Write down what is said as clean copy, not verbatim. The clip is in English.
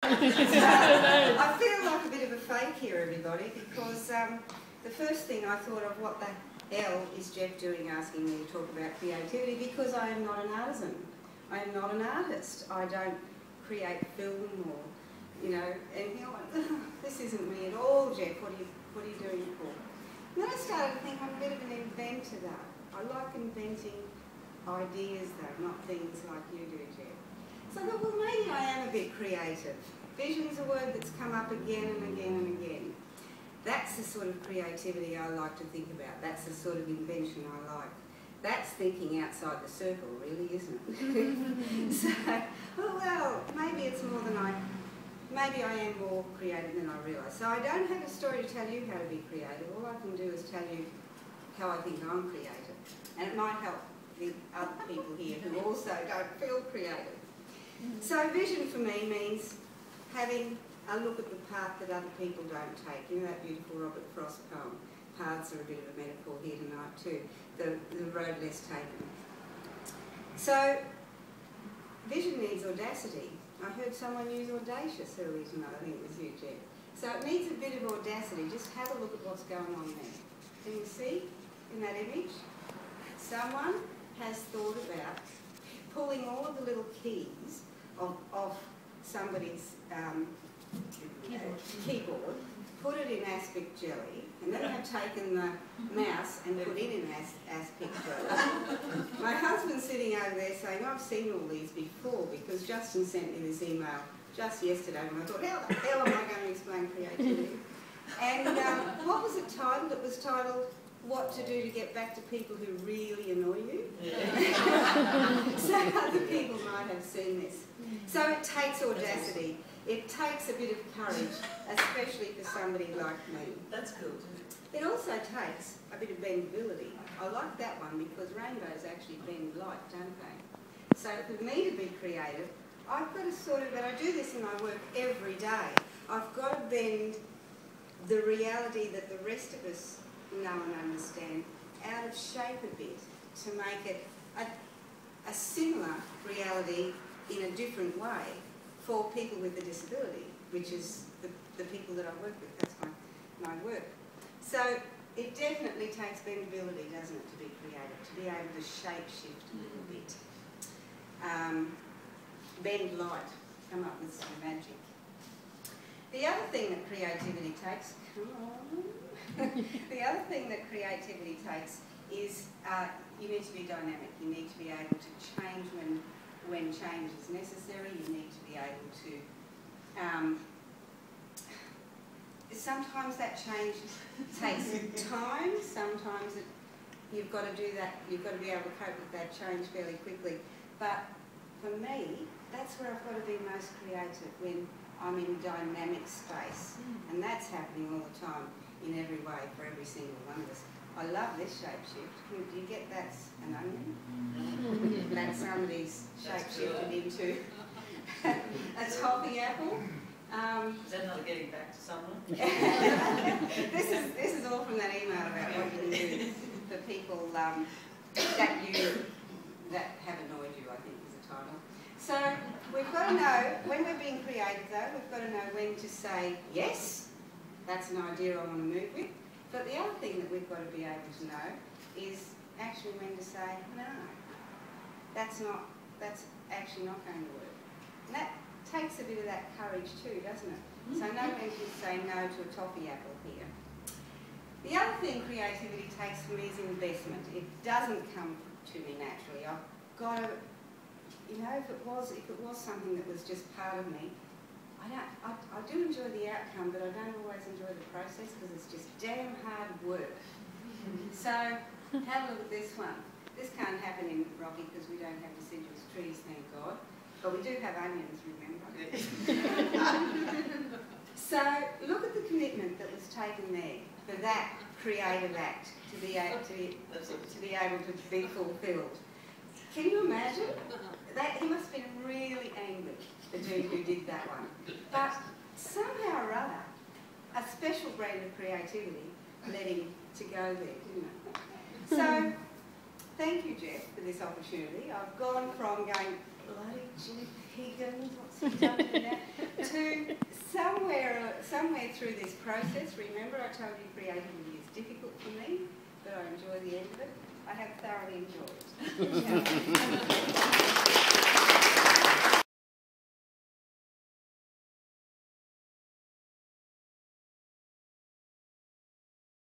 I feel like a bit of a fake here, everybody, because the first thing I thought of, what the hell is Jeff doing asking me to talk about creativity, because I am not an artisan. I am not an artist. I don't create film or, you know, anything. I went, this isn't me at all, Jeff. What are you doing it for? And then I started to think I'm a bit of an inventor, though. I like inventing ideas, though, not things like you do, Jeff. So I thought, well, maybe I am a bit creative. Vision's a word that's come up again and again and again. That's the sort of creativity I like to think about. That's the sort of invention I like. That's thinking outside the circle, really, isn't it? So, oh, well, maybe it's more than maybe I am more creative than I realise. So I don't have a story to tell you how to be creative. All I can do is tell you how I think I'm creative. And it might help the other people here who also don't feel creative. So vision for me means having a look at the path that other people don't take. You know that beautiful Robert Frost poem? Paths are a bit of a metaphor here tonight too. The road less taken. So vision needs audacity. I heard someone use audacious earlier tonight. I think it was you, Jeff. So it needs a bit of audacity. Just have a look at what's going on there. Can you see in that image? Someone has thought about pulling all of the little keys of somebody's keyboard, put it in aspic jelly, and then have taken the mouse and put it in aspic jelly. My husband's sitting over there saying, I've seen all these before, because Justin sent me this email just yesterday when I thought, how the hell am I going to explain creativity? And what was it titled? It was titled, What to Do to Get Back to People Who Really Annoy You. So other people might have seen this. So it takes audacity. It takes a bit of courage, especially for somebody like me. That's cool too. It also takes a bit of bendability. I like that one because rainbows actually bend light, don't they? So for me to be creative, I've got to sort of, and I do this in my work every day, I've got to bend the reality that the rest of us know and understand out of shape a bit to make it a similar reality in a different way for people with a disability, which is the people that I work with. That's my work. So it definitely takes bendability, doesn't it, to be creative, to be able to shape shift a little bit. Bend light, come up with some magic. The other thing that creativity takes, come on, the other thing that creativity takes is you need to be dynamic. You need to be able to change when change is necessary. You need to be able to, sometimes that change takes time, sometimes you've got to do that, you've got to be able to cope with that change fairly quickly. But for me, that's where I've got to be most creative, when I'm in dynamic space. And that's happening all the time in every way for every single one of us. I love this shape shift. Do you get that's an onion? That somebody's shape shifted into a toffee apple. Is that not getting back to someone? This is all from that email about what you can do for people that have annoyed you, I think is the title. So we've got to know, when we're being creative though, we've got to know when to say yes, that's an idea I want to move with. But the other thing that we've got to be able to know is actually when to say no. That's actually not going to work. And that takes a bit of that courage too, doesn't it? So know when to say no to a toffee apple here. The other thing creativity takes from me is investment. It doesn't come to me naturally. I've got to, you know, if it was something that was just part of me, I do enjoy the outcome, but I don't always enjoy the process because it's just damn hard work. So have a look at this one. This can't happen in Rocky because we don't have deciduous trees, thank God. But we do have onions, remember? So look at the commitment that was taken there for that creative act to be able to be fulfilled. Can you imagine? That he must have been really angry, the dude who did that one. But somehow or other, a special brand of creativity led him to go there, didn't it? So thank you, Jeff, for this opportunity. I've gone from going, bloody Jeff Higgins, what's he done to that, to somewhere through this process. Remember, I told you creativity is difficult for me, but I enjoy the end of it. I have thoroughly enjoyed it.